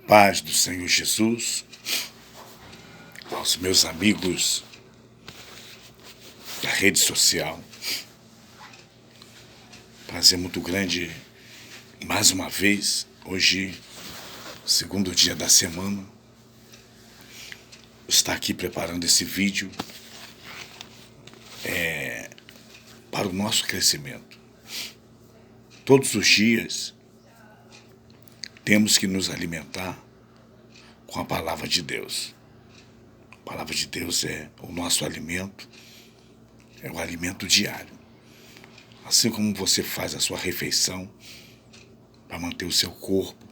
Paz do Senhor Jesus, aos meus amigos da rede social. Prazer muito grande, mais uma vez, hoje, segundo dia da semana, estar aqui preparando esse vídeo para o nosso crescimento. Todos os dias temos que nos alimentar com a palavra de Deus. A palavra de Deus é o nosso alimento, é o alimento diário. Assim como você faz a sua refeição para manter o seu corpo,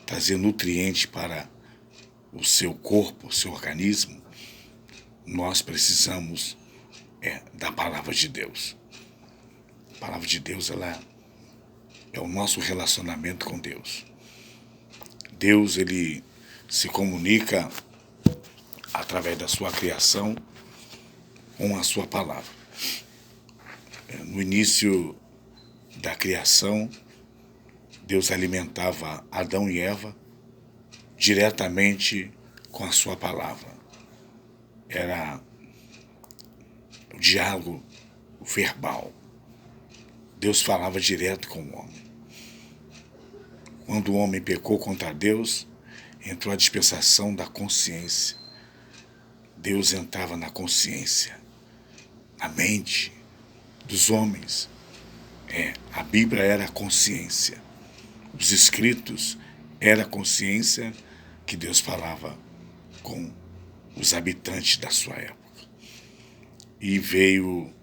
trazer nutrientes para o seu corpo, o seu organismo, nós precisamos da palavra de Deus. A palavra de Deus, ela é o nosso relacionamento com Deus. Deus, ele se comunica através da sua criação com a sua palavra. No início da criação, Deus alimentava Adão e Eva diretamente com a sua palavra. Era o diálogo verbal. Deus falava direto com o homem. Quando o homem pecou contra Deus, entrou a dispensação da consciência. Deus entrava na consciência, na mente dos homens. A Bíblia era a consciência. Os escritos era a consciência que Deus falava com os habitantes da sua época. E veio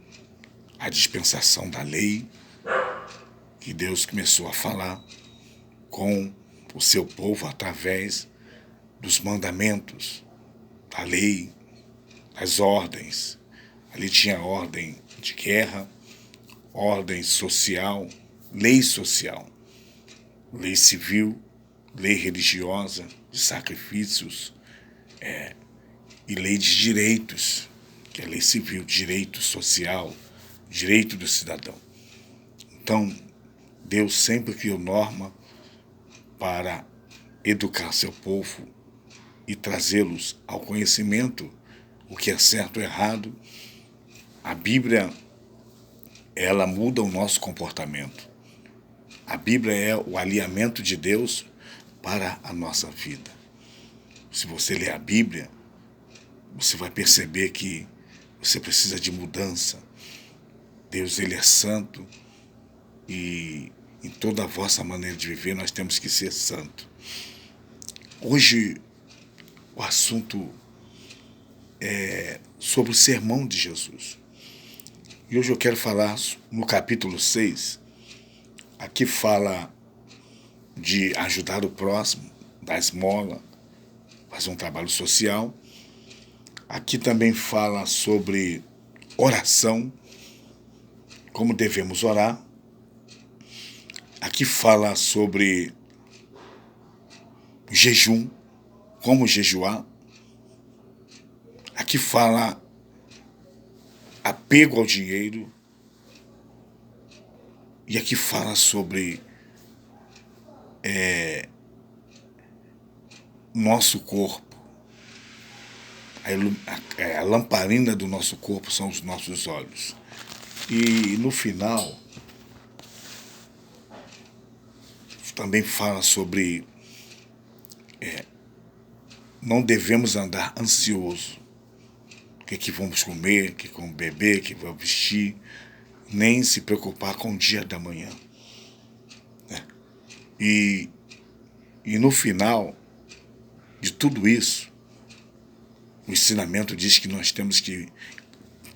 a dispensação da lei, que Deus começou a falar com o seu povo através dos mandamentos, da lei, das ordens. Ali tinha ordem de guerra, ordem social, lei civil, lei religiosa, de sacrifícios, e lei de direitos, que é a lei civil, direito social, direito do cidadão. Então, Deus sempre criou norma para educar seu povo e trazê-los ao conhecimento, o que é certo ou errado. A Bíblia, ela muda o nosso comportamento. A Bíblia é o alinhamento de Deus para a nossa vida. Se você ler a Bíblia, você vai perceber que você precisa de mudança. Deus, ele é santo e em toda a vossa maneira de viver nós temos que ser santo. Hoje o assunto é sobre o sermão de Jesus. E hoje eu quero falar no capítulo 6, aqui fala de ajudar o próximo, dar esmola, fazer um trabalho social. Aqui também fala sobre oração, como devemos orar. Aqui fala sobre jejum, como jejuar. Aqui fala apego ao dinheiro. E aqui fala sobre nosso corpo. A lamparina do nosso corpo são os nossos olhos. E no final também fala sobre não devemos andar ansioso. O que vamos comer, o que vamos beber, o que vamos vestir, nem se preocupar com o dia da manhã. E no final de tudo isso, o ensinamento diz que nós temos que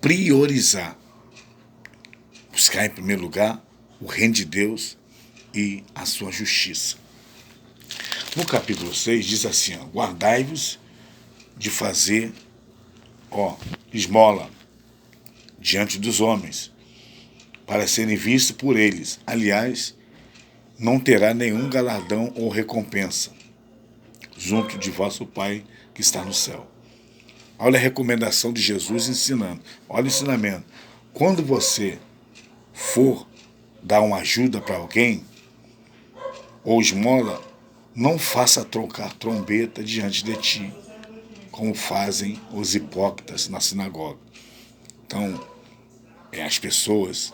priorizar, buscar em primeiro lugar o reino de Deus e a sua justiça. No capítulo 6 diz assim, guardai-vos de fazer esmola diante dos homens, para serem vistos por eles. Aliás, não terá nenhum galardão ou recompensa junto de vosso Pai que está no céu. Olha a recomendação de Jesus ensinando. Olha o ensinamento. Quando você for dar uma ajuda para alguém, ou esmola, não faça trocar trombeta diante de ti, como fazem os hipócritas na sinagoga. Então, as pessoas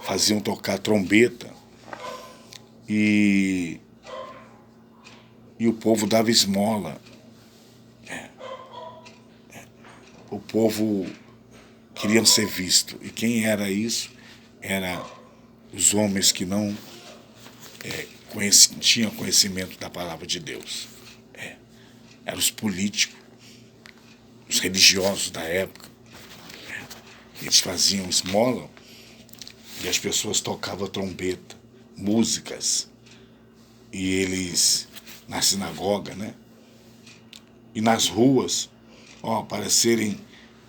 faziam tocar trombeta e o povo dava esmola. O povo queria ser visto. E quem era isso? Era os homens que não tinham conhecimento da palavra de Deus. Eram os políticos, os religiosos da época. Eles faziam esmola e as pessoas tocavam trombeta, músicas. E eles, na sinagoga, né? E nas ruas, para serem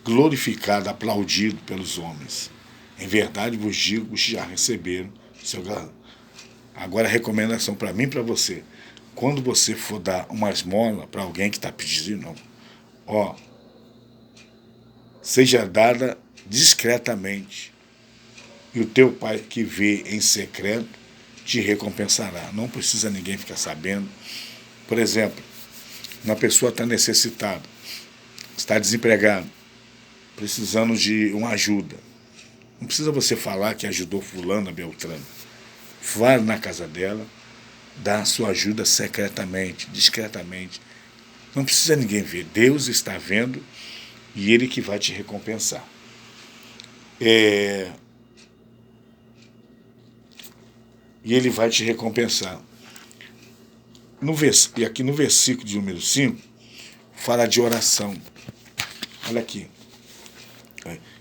glorificados, aplaudidos pelos homens. Em verdade vos digo, já receberam seu galardão. Agora a recomendação para mim e para você. Quando você for dar uma esmola para alguém que está pedindo, seja dada discretamente. E o teu pai que vê em secreto te recompensará. Não precisa ninguém ficar sabendo. Por exemplo, uma pessoa está necessitada, está desempregado, precisando de uma ajuda. Não precisa você falar que ajudou fulano, Beltrano. Vá na casa dela, dá a sua ajuda secretamente, discretamente. Não precisa ninguém ver. Deus está vendo e Ele que vai te recompensar. E Ele vai te recompensar. E aqui no versículo de número 5, fala de oração. Olha aqui.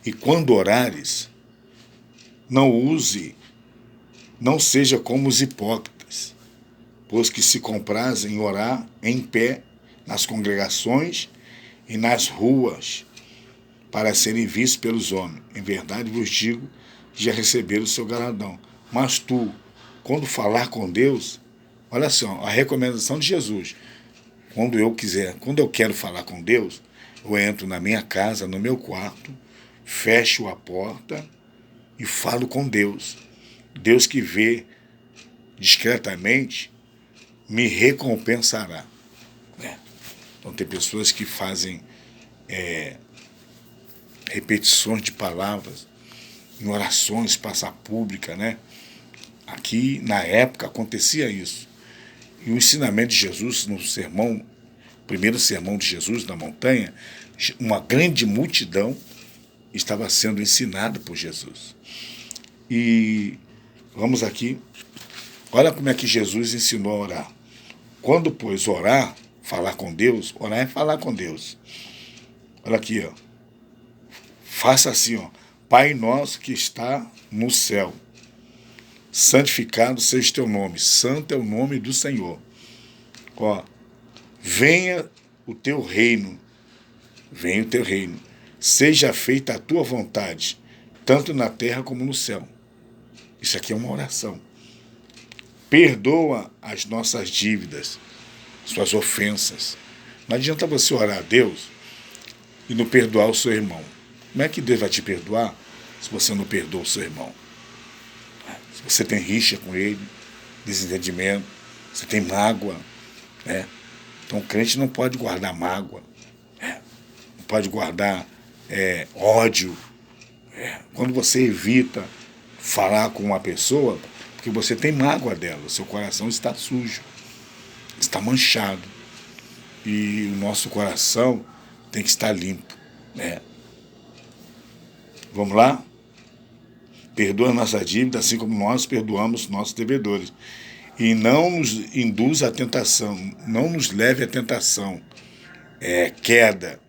E quando orares, não seja como os hipócritas, pois que se comprazem em orar em pé nas congregações e nas ruas, para serem vistos pelos homens. Em verdade vos digo que já receberam o seu galardão. Mas tu, quando falar com Deus, olha só, a recomendação de Jesus. Quando eu quero falar com Deus, eu entro na minha casa, no meu quarto, fecho a porta e falo com Deus. Deus que vê discretamente me recompensará. Então tem pessoas que fazem repetições de palavras em orações, praça pública, né? Aqui, na época, acontecia isso. E o ensinamento de Jesus no sermão, primeiro sermão de Jesus na montanha, uma grande multidão estava sendo ensinada por Jesus. E vamos aqui, olha como é que Jesus ensinou a orar. Quando, pois, orar, falar com Deus, orar é falar com Deus. Olha aqui, faça assim, Pai nosso que está no céu, santificado seja o teu nome, santo é o nome do Senhor. Venha o teu reino, seja feita a tua vontade, tanto na terra como no céu. Isso aqui é uma oração. Perdoa as nossas dívidas, suas ofensas. Não adianta você orar a Deus e não perdoar o seu irmão. Como é que Deus vai te perdoar se você não perdoa o seu irmão? Se você tem rixa com ele, desentendimento, você tem mágoa, Então o crente não pode guardar mágoa, não pode guardar ódio. Quando você evita falar com uma pessoa, porque você tem mágoa dela, o seu coração está sujo, está manchado. E o nosso coração tem que estar limpo. Vamos lá? Perdoa a nossa dívida, assim como nós perdoamos nossos devedores. E não nos induz à tentação, não nos leve à tentação, queda.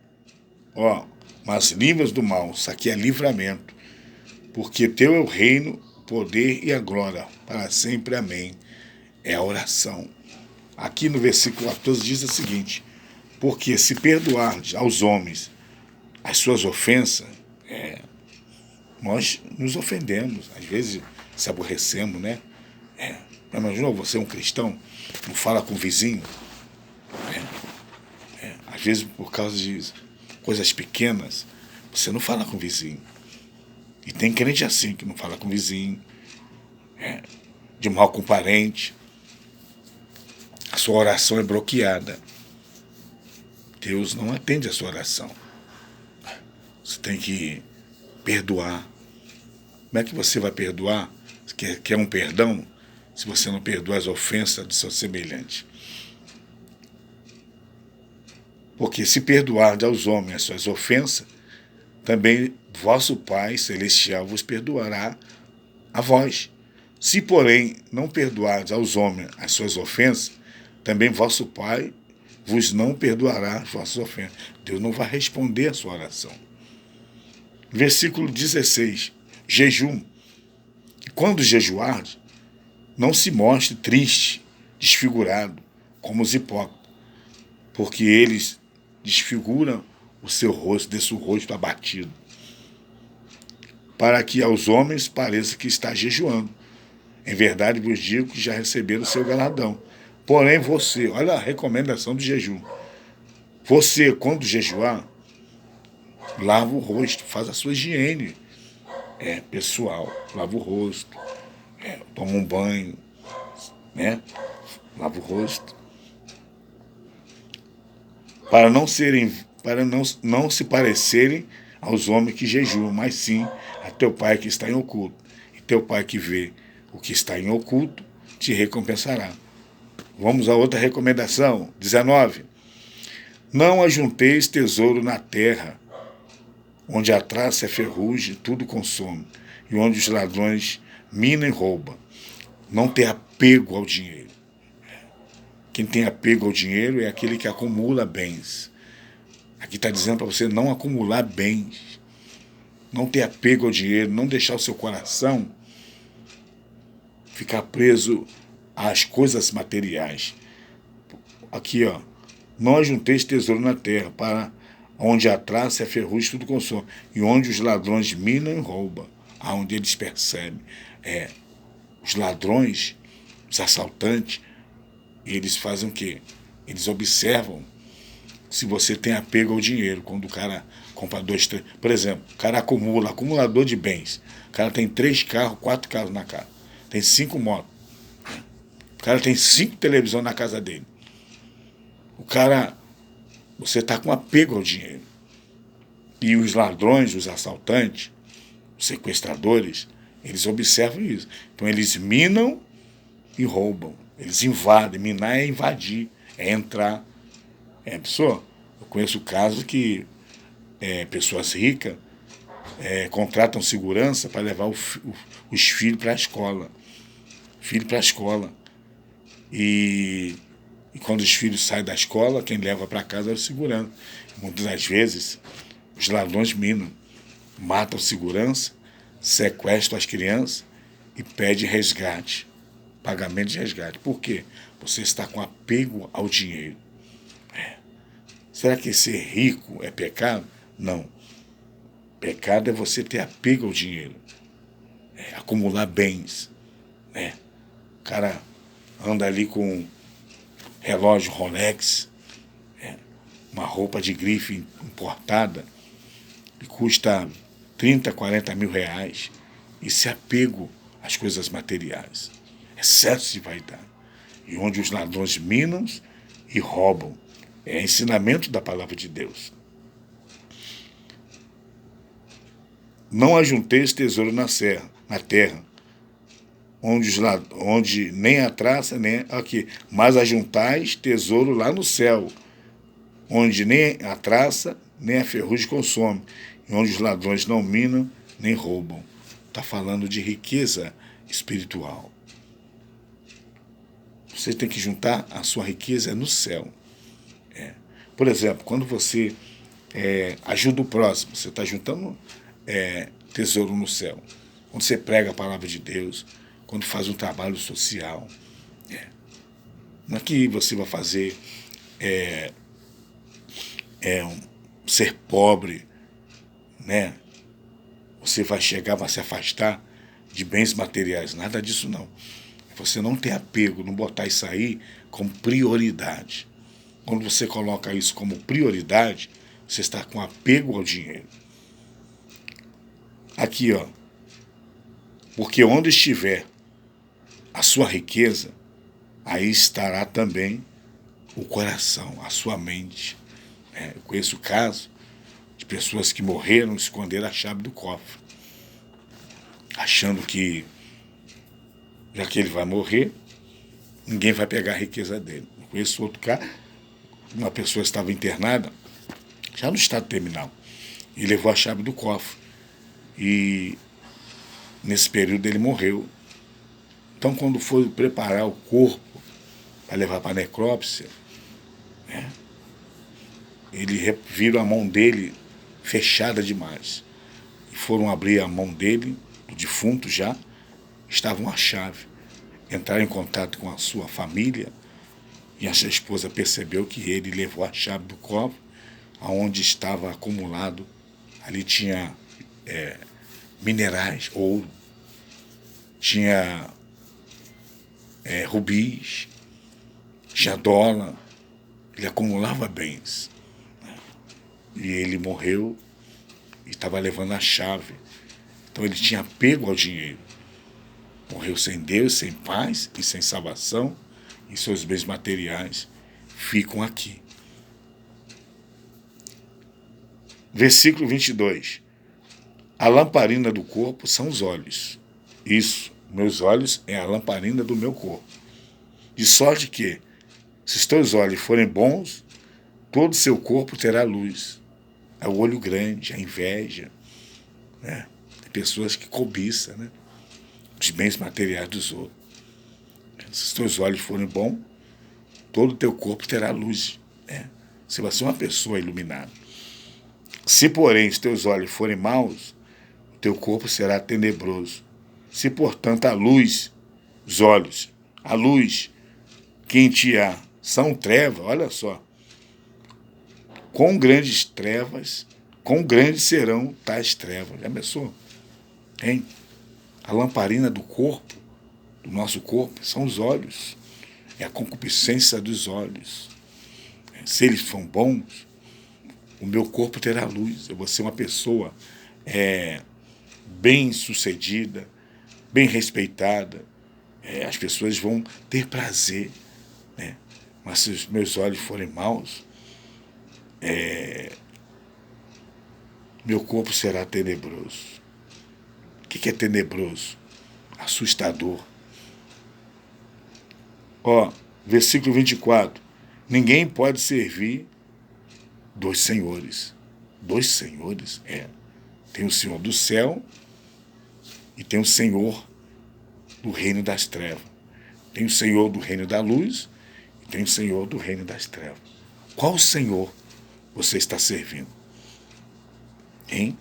Mas livra-nos do mal, isso aqui é livramento. Porque teu é o reino, o poder e a glória, para sempre, amém. É a oração. Aqui no versículo 14 diz o seguinte: porque se perdoardes aos homens as suas ofensas, nós nos ofendemos, às vezes se aborrecemos, né? Imaginou você um cristão, não fala com o vizinho? Às vezes por causa de coisas pequenas, você não fala com o vizinho. E tem crente assim, que não fala com o vizinho, de mal com o parente. sua oração é bloqueada. Deus não atende a sua oração. Você tem que perdoar. Como é que você vai perdoar? Quer um perdão? Se você não perdoa as ofensas do seu semelhante. Porque se perdoar aos homens as suas ofensas, também vosso Pai Celestial vos perdoará a vós. Se, porém, não perdoardes aos homens as suas ofensas, também vosso Pai vos não perdoará as vossas ofensas. Deus não vai responder a sua oração. Versículo 16. Jejum. Quando jejuardes, não se mostre triste, desfigurado, como os hipócritas, porque eles desfiguram o seu rosto, desse rosto abatido, para que aos homens pareça que está jejuando. Em verdade vos digo que já receberam o seu galardão. Porém você, olha a recomendação do jejum. Você, quando jejuar, lava o rosto, faz a sua higiene pessoal. Lava o rosto, toma um banho, lava o rosto. Para não se parecerem aos homens que jejuam, mas sim a teu Pai que está em oculto. E teu Pai que vê o que está em oculto te recompensará. Vamos a outra recomendação, 19. Não ajunteis tesouro na terra, onde a traça é ferrugem, tudo consome, e onde os ladrões minam e roubam. Não ter apego ao dinheiro. Quem tem apego ao dinheiro é aquele que acumula bens. Aqui está dizendo para você não acumular bens, não ter apego ao dinheiro, não deixar o seu coração ficar preso às coisas materiais. Aqui, não ajunteis tesouro na terra, para onde a traça e a ferrugem tudo consome, e onde os ladrões minam e roubam, aonde eles percebem. Os ladrões, os assaltantes, eles fazem o quê? Eles observam se você tem apego ao dinheiro. Quando o cara compra 2, 3... Por exemplo, o cara acumulador de bens. O cara tem 3 carros, 4 carros na casa. Tem 5 motos. O cara tem 5 televisões na casa dele. O cara... Você está com apego ao dinheiro. E os ladrões, os assaltantes, os sequestradores, eles observam isso. Então eles minam e roubam. Eles invadem. Minar é invadir, é entrar. Pessoa, eu conheço casos que pessoas ricas contratam segurança para levar os filhos para a escola. Filho para a escola. E quando os filhos saem da escola, quem leva para casa é o segurança. Muitas das vezes, os ladrões minam, matam o segurança, sequestram as crianças e pedem resgate, pagamento de resgate. Por quê? Você está com apego ao dinheiro. Será que ser rico é pecado? Não. Pecado é você ter apego ao dinheiro. Acumular bens. O cara anda ali com relógio Rolex, uma roupa de grife importada, que custa 30, 40 mil reais. Isso é apego às coisas materiais. Excesso de vaidade. E onde os ladrões minam e roubam. É ensinamento da palavra de Deus. Não ajunteis tesouro na terra, onde nem a traça, nem aqui, mas ajuntais tesouro lá no céu, onde nem a traça, nem a ferrugem consome, e onde os ladrões não minam, nem roubam. Está falando de riqueza espiritual. Você tem que juntar a sua riqueza no céu. Por exemplo, quando você ajuda o próximo, você está juntando tesouro no céu. Quando você prega a palavra de Deus, quando faz um trabalho social. Não é que você vai fazer ser pobre, você vai chegar, vai se afastar de bens materiais. Nada disso não. Você não ter apego, não botar isso aí como prioridade. Quando você coloca isso como prioridade, você está com apego ao dinheiro. Aqui, porque onde estiver a sua riqueza, aí estará também o coração, a sua mente. Eu conheço o caso de pessoas que morreram e esconderam a chave do cofre, achando que, já que ele vai morrer, ninguém vai pegar a riqueza dele. Eu conheço outro caso, uma pessoa estava internada, já no estado terminal, e levou a chave do cofre. E nesse período ele morreu. Então, quando foi preparar o corpo para levar para a necrópsia, viram a mão dele fechada demais. E foram abrir a mão dele, do defunto já, estava uma chave. Entraram em contato com a sua família e a sua esposa percebeu que ele levou a chave do cofre, aonde estava acumulado. Ali tinha minerais, ouro, tinha rubis, tinha dólar. Ele acumulava bens. E ele morreu e estava levando a chave. Então ele tinha apego ao dinheiro. Morreu sem Deus, sem paz e sem salvação, e seus bens materiais ficam aqui. Versículo 22. A lamparina do corpo são os olhos. Isso, meus olhos é a lamparina do meu corpo. De sorte que, se os teus olhos forem bons, todo o seu corpo terá luz. É o olho grande, a inveja. Tem pessoas que cobiçam, os bens materiais dos outros. Se os teus olhos forem bons, todo o teu corpo terá luz. Você vai ser uma pessoa iluminada. Se, porém, os teus olhos forem maus, o teu corpo será tenebroso. Se, portanto, a luz, os olhos, a luz que em ti há são trevas, olha só, quão grandes serão tais trevas. Já pensou? Hein? A lamparina do corpo, do nosso corpo, são os olhos. É a concupiscência dos olhos. Se eles são bons, o meu corpo terá luz. Eu vou ser uma pessoa bem sucedida, bem respeitada. As pessoas vão ter prazer. Mas se os meus olhos forem maus, meu corpo será tenebroso. O que é tenebroso? Assustador. Versículo 24. Ninguém pode servir dois senhores. Dois senhores? Tem o Senhor do céu e tem o Senhor do reino das trevas. Tem o Senhor do reino da luz e tem o Senhor do reino das trevas. Qual Senhor você está servindo? Hein?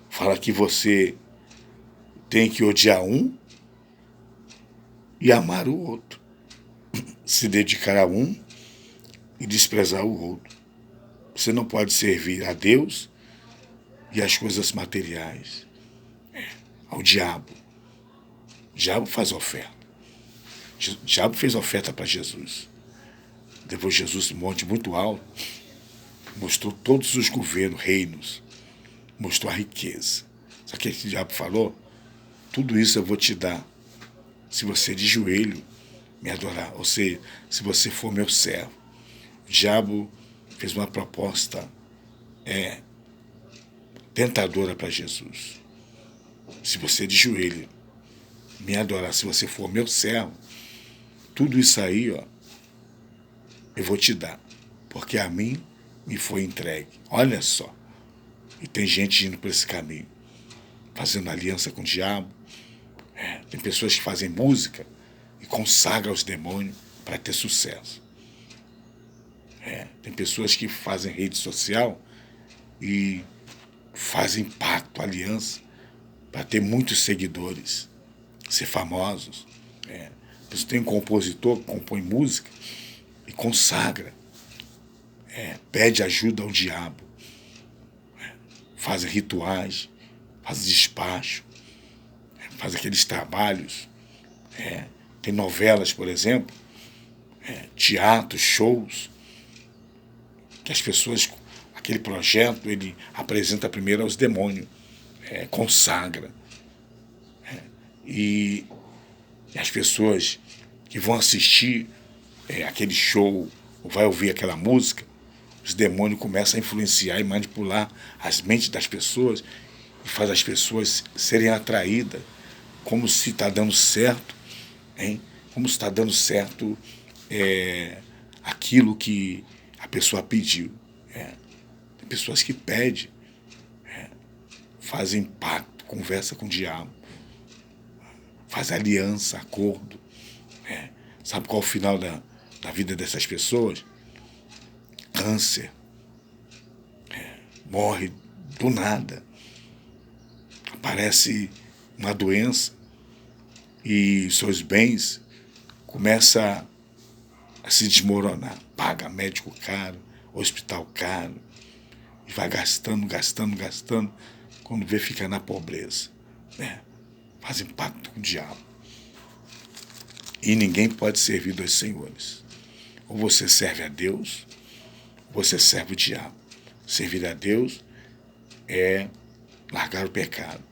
Fala que você tem que odiar um e amar o outro. Se dedicar a um e desprezar o outro. Você não pode servir a Deus e às coisas materiais. Ao diabo. O diabo faz oferta. O diabo fez oferta para Jesus. Levou Jesus num monte muito alto. Mostrou todos os governos, reinos. Mostrou a riqueza. Sabe o que o diabo falou? Tudo isso eu vou te dar se você de joelho me adorar. Ou seja, se você for meu servo. O diabo fez uma proposta tentadora para Jesus. Se você de joelho me adorar, se você for meu servo, tudo isso aí, eu vou te dar. Porque a mim me foi entregue. Olha só. E tem gente indo por esse caminho, fazendo aliança com o diabo. Tem pessoas que fazem música e consagram os demônios para ter sucesso. Tem pessoas que fazem rede social e fazem pacto, aliança, para ter muitos seguidores, ser famosos. Tem um compositor que compõe música e consagra, pede ajuda ao diabo, faz rituais, faz despacho, faz aqueles trabalhos. Tem novelas, por exemplo, teatros, shows, que as pessoas, aquele projeto, ele apresenta primeiro aos demônios, consagra. E as pessoas que vão assistir aquele show, ou vai ouvir aquela música, os demônios começam a influenciar e manipular as mentes das pessoas e faz as pessoas serem atraídas, como se está dando certo, hein? Como se está dando certo aquilo que a pessoa pediu. Tem pessoas que pedem, fazem pacto, conversa com o diabo, faz aliança, acordo. Sabe qual é o final da vida dessas pessoas? Câncer. Morre do nada. Aparece uma doença e seus bens começam a se desmoronar. Paga médico caro, hospital caro, e vai gastando, gastando, gastando. Quando vê, fica na pobreza. Fazem pacto com o diabo. E ninguém pode servir dois senhores. Ou você serve a Deus, ou você serve o diabo. Servir a Deus é largar o pecado,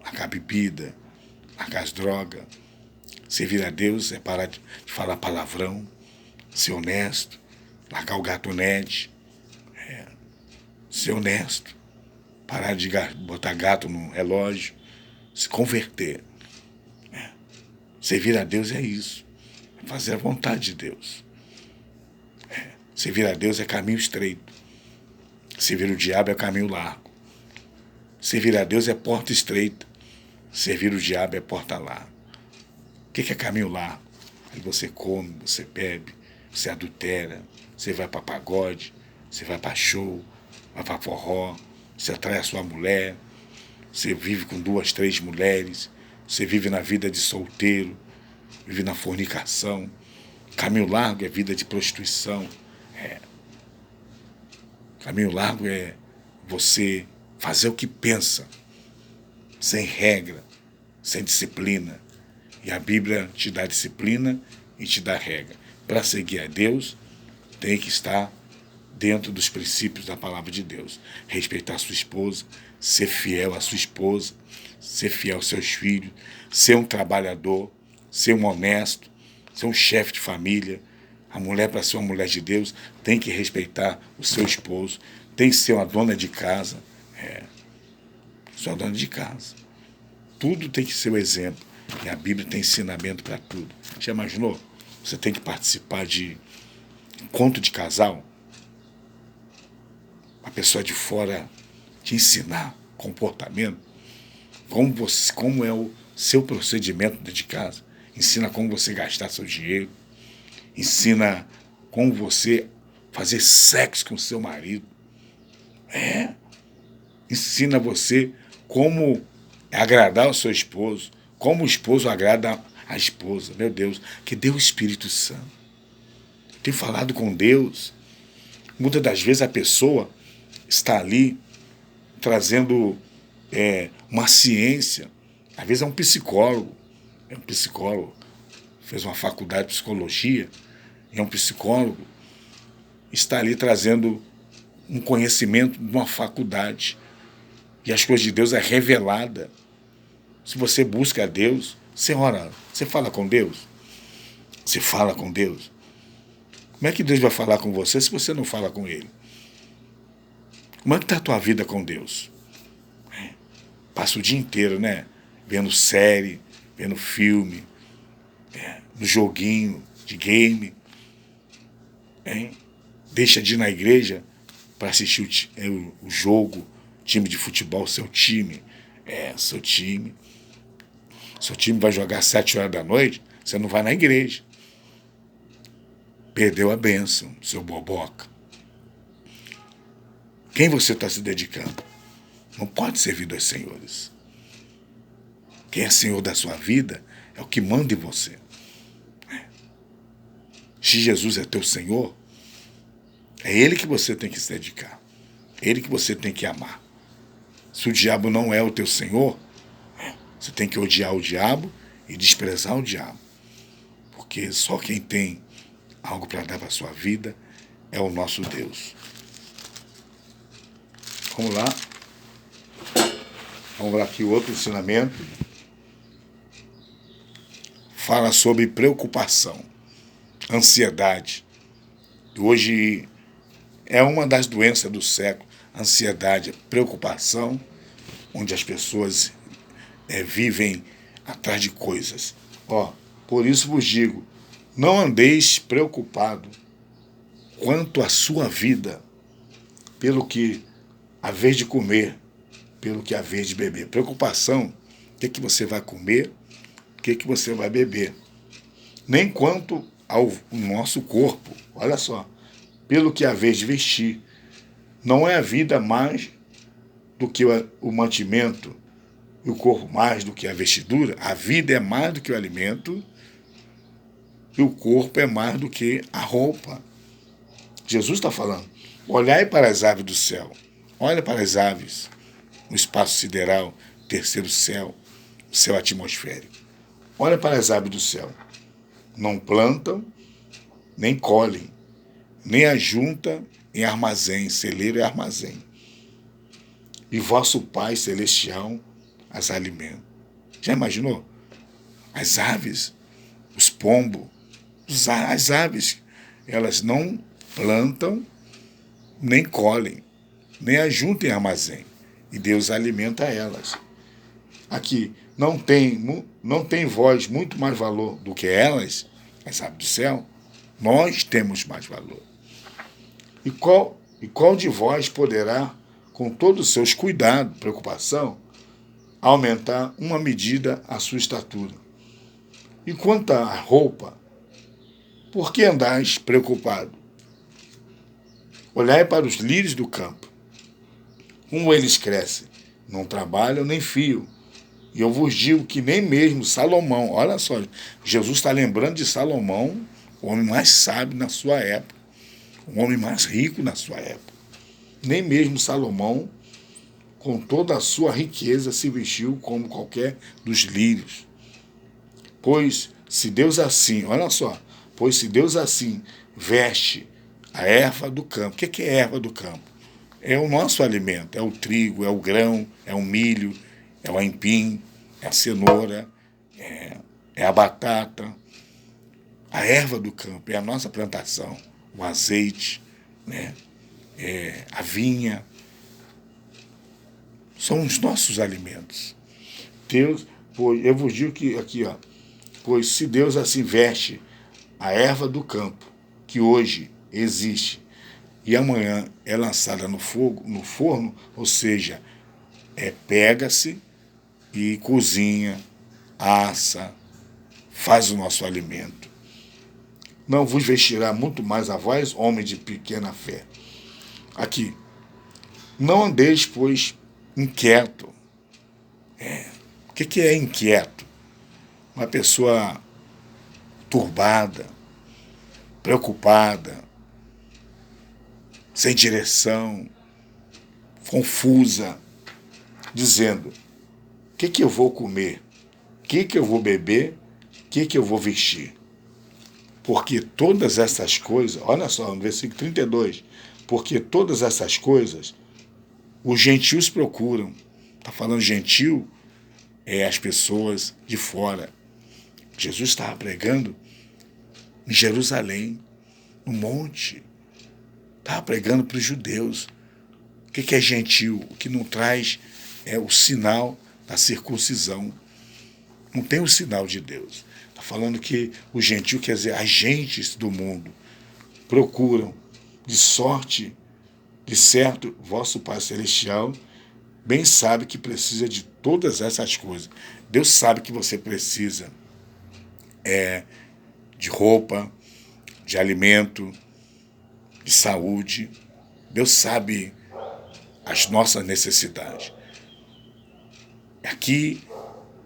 largar a bebida, largar as drogas. Servir a Deus é parar de falar palavrão, ser honesto, largar o gatunete, ser honesto, parar de botar gato no relógio, se converter. Servir a Deus é isso, é fazer a vontade de Deus. Servir a Deus é caminho estreito. Servir o diabo é caminho largo. Servir a Deus é porta estreita. Servir o diabo é porta larga. O que é caminho largo? Aí você come, você bebe, você adultera, você vai para pagode, você vai para show, vai para forró, você atrai a sua mulher, você vive com 2, 3 mulheres, você vive na vida de solteiro, vive na fornicação. Caminho largo é vida de prostituição. Caminho largo é você fazer o que pensa, sem regra, sem disciplina. E a Bíblia te dá disciplina e te dá regra. Para seguir a Deus, tem que estar dentro dos princípios da palavra de Deus. Respeitar a sua esposa, ser fiel à sua esposa, ser fiel aos seus filhos, ser um trabalhador, ser um honesto, ser um chefe de família. A mulher, para ser uma mulher de Deus, tem que respeitar o seu esposo, tem que ser uma dona de casa. Ser uma dona de casa. Tudo tem que ser o exemplo. E a Bíblia tem ensinamento para tudo. Já imaginou? Você tem que participar de encontro de casal? A pessoa de fora te ensinar comportamento, como é o seu procedimento dentro de casa. Ensina como você gastar seu dinheiro. Ensina como você fazer sexo com seu marido. Ensina você como agradar o seu esposo, como o esposo agrada a esposa. Meu Deus, que dê o Espírito Santo. Eu tenho falado com Deus. Muitas das vezes a pessoa está ali trazendo uma ciência. Às vezes é um psicólogo. Fez uma faculdade de psicologia, e é um psicólogo, está ali trazendo um conhecimento de uma faculdade. E as coisas de Deus é revelada. Se você busca a Deus, você ora, você fala com Deus. Você fala com Deus. Como é que Deus vai falar com você se você não fala com Ele? Como é que está a tua vida com Deus? Passa o dia inteiro, vendo série, vendo filme, no joguinho de game. Deixa de ir na igreja para assistir o jogo, time de futebol, seu time. Seu time. Seu time vai jogar às 7 horas da noite, você não vai na igreja. Perdeu a bênção, seu boboca. Quem você está se dedicando? Não pode servir dois senhores. Quem é senhor da sua vida é o que manda em você. Se Jesus é teu Senhor, é Ele que você tem que se dedicar. É Ele que você tem que amar. Se o diabo não é o teu Senhor, você tem que odiar o diabo e desprezar o diabo. Porque só quem tem algo para dar para a sua vida é o nosso Deus. Vamos lá. Vamos lá aqui, outro ensinamento. Fala sobre preocupação. ansiedade. Hoje é uma das doenças do século, ansiedade, preocupação, onde as pessoas vivem atrás de coisas. Por isso vos digo, não andeis preocupado quanto à sua vida, pelo que haver de comer, pelo que haver de beber. Preocupação, o que você vai comer, o que você vai beber. Nem quanto ao nosso corpo, olha só, pelo que haver de vestir. Não é a vida mais do que o mantimento e o corpo mais do que a vestidura? A vida é mais do que o alimento e o corpo é mais do que a roupa. Jesus está falando, olhai para as aves do céu, olha para as aves, no espaço sideral, terceiro céu, céu atmosférico. Olha para as aves do céu, não plantam, nem colhem, nem ajuntam em armazém, celeiro é armazém. E vosso Pai Celestial as alimenta. Já imaginou? As aves, os pombos, as aves, elas não plantam, nem colhem, nem ajuntam em armazém. E Deus alimenta elas. Aqui, não tem vós muito mais valor do que elas, as aves do céu? Nós temos mais valor. E qual de vós poderá, com todos os seus cuidados, preocupação, aumentar uma medida a sua estatura? E quanto à roupa, por que andais preocupado? Olhai para os lírios do campo, como eles crescem, não trabalham nem fiam. E eu vos digo que nem mesmo Salomão, olha só, Jesus está lembrando de Salomão, o homem mais sábio na sua época, o homem mais rico na sua época. Nem mesmo Salomão, com toda a sua riqueza, se vestiu como qualquer dos lírios. Pois se Deus assim, olha só, pois se Deus assim veste a erva do campo. O que é erva do campo? É o nosso alimento, é o trigo, é o grão, é o milho, é o aipim, é a cenoura, é a batata. A erva do campo é a nossa plantação, o azeite, né? A vinha. São os nossos alimentos. Deus, eu vos digo que aqui, pois se Deus assim veste a erva do campo, que hoje existe, e amanhã é lançada no forno, ou seja, pega-se e cozinha, assa, faz o nosso alimento. Não vos vestirá muito mais a vós, homem de pequena fé. Aqui, não andeis, pois, inquieto. O que é inquieto? Uma pessoa turbada, preocupada, sem direção, confusa, dizendo, o que eu vou comer? O que eu vou beber? O que eu vou vestir? Porque todas essas coisas, olha só, no versículo 32, porque todas essas coisas os gentios procuram. Está falando gentil, as pessoas de fora. Jesus estava pregando em Jerusalém, no monte. Estava pregando para os judeus. O que é gentil? O que não traz o sinal da circuncisão. Não tem o sinal de Deus. Está falando que o gentil, quer dizer, as gentes do mundo, procuram, de sorte, de certo, vosso Pai Celestial bem sabe que precisa de todas essas coisas. Deus sabe que você precisa de roupa, de alimento, de saúde. Deus sabe as nossas necessidades. Aqui,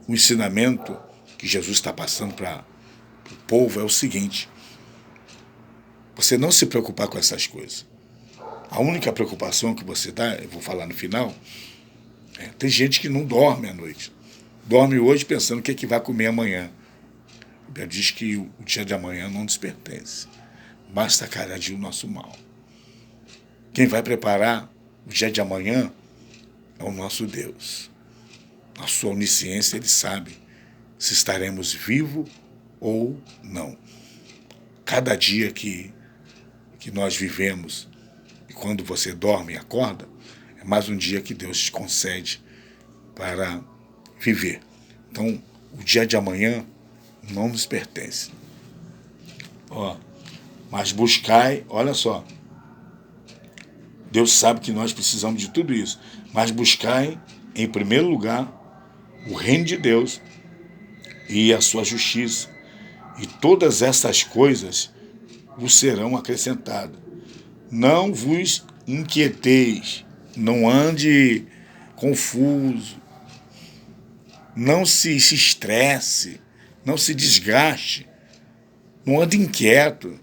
o ensinamento que Jesus está passando para o povo é o seguinte: você não se preocupar com essas coisas. A única preocupação que você dá, eu vou falar no final, tem gente que não dorme à noite. Dorme hoje pensando o que vai comer amanhã. A Bíblia diz que o dia de amanhã não nos pertence. Basta cada dia o nosso mal. Quem vai preparar o dia de amanhã é o nosso Deus. Na sua onisciência, Ele sabe se estaremos vivos ou não. cada dia que nós vivemos, e quando você dorme e acorda, é mais um dia que Deus te concede para viver. Então, o dia de amanhã não nos pertence. Mas buscai, olha só, Deus sabe que nós precisamos de tudo isso, mas buscai, em primeiro lugar, o reino de Deus e a sua justiça, e todas essas coisas vos serão acrescentadas. Não vos inquieteis, não ande confuso, não se estresse, não se desgaste, não ande inquieto,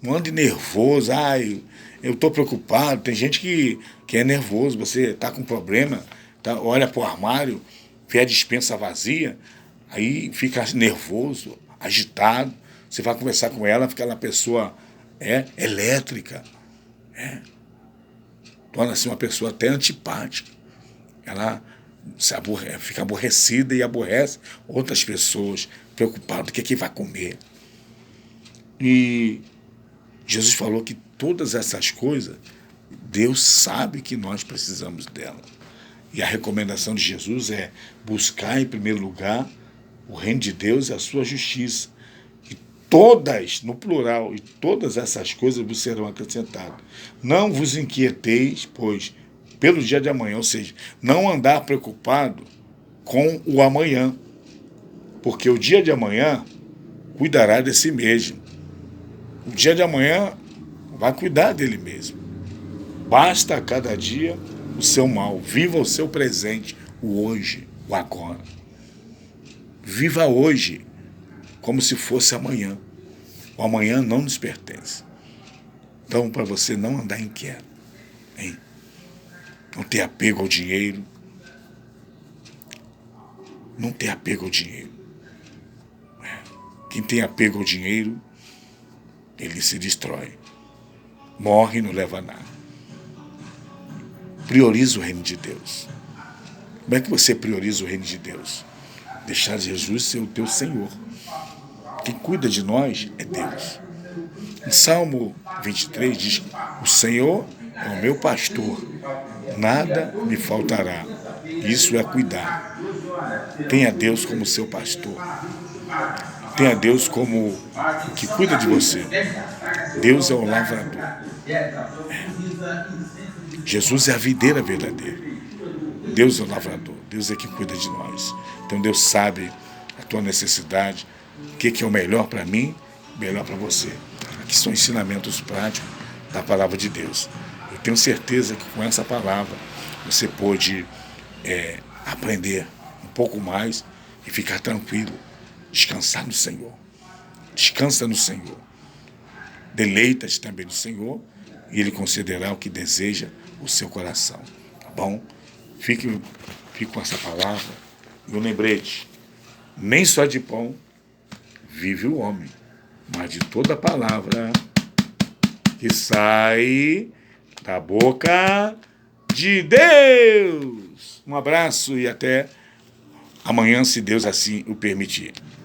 não ande nervoso. Eu estou preocupado. Tem gente que é nervoso, você está com problema, olha para o armário, vê a despensa vazia, aí fica nervoso, agitado. Você vai conversar com ela, fica uma pessoa elétrica. Torna-se uma pessoa até antipática. Ela fica aborrecida e aborrece outras pessoas, preocupada do que vai comer. E Jesus falou que todas essas coisas, Deus sabe que nós precisamos dela. E a recomendação de Jesus é buscar em primeiro lugar o reino de Deus e a sua justiça. E todas, no plural, e todas essas coisas vos serão acrescentadas. Não vos inquieteis, pois, pelo dia de amanhã, ou seja, não andar preocupado com o amanhã, porque o dia de amanhã cuidará de si mesmo. O dia de amanhã vai cuidar dele mesmo. Basta a cada dia o seu mal. Viva o seu presente, o hoje, o agora. Viva hoje como se fosse amanhã. O amanhã não nos pertence. Então, para você não andar inquieto, hein? Não ter apego ao dinheiro. Não ter apego ao dinheiro. Quem tem apego ao dinheiro, ele se destrói. Morre e não leva nada. Prioriza o reino de Deus. Como é que você prioriza o reino de Deus? Deixar Jesus ser o teu Senhor. Quem cuida de nós é Deus. Em Salmo 23 diz: o Senhor é o meu pastor, nada me faltará. Isso é cuidar. Tenha Deus como seu pastor. Tenha Deus como o que cuida de você. Deus é o lavrador. Jesus é a videira verdadeira. Deus é o lavrador. Deus é quem cuida de nós. Então Deus sabe a tua necessidade, o que é o melhor para mim, melhor para você. Aqui são ensinamentos práticos da palavra de Deus. Eu tenho certeza que com essa palavra você pode aprender um pouco mais e ficar tranquilo. Descansar no Senhor. Descansa no Senhor. Deleita-te também no Senhor e Ele concederá o que deseja o seu coração. Tá bom? Fique com essa palavra. E um lembrete: nem só de pão vive o homem, mas de toda palavra que sai da boca de Deus. Um abraço e até amanhã, se Deus assim o permitir.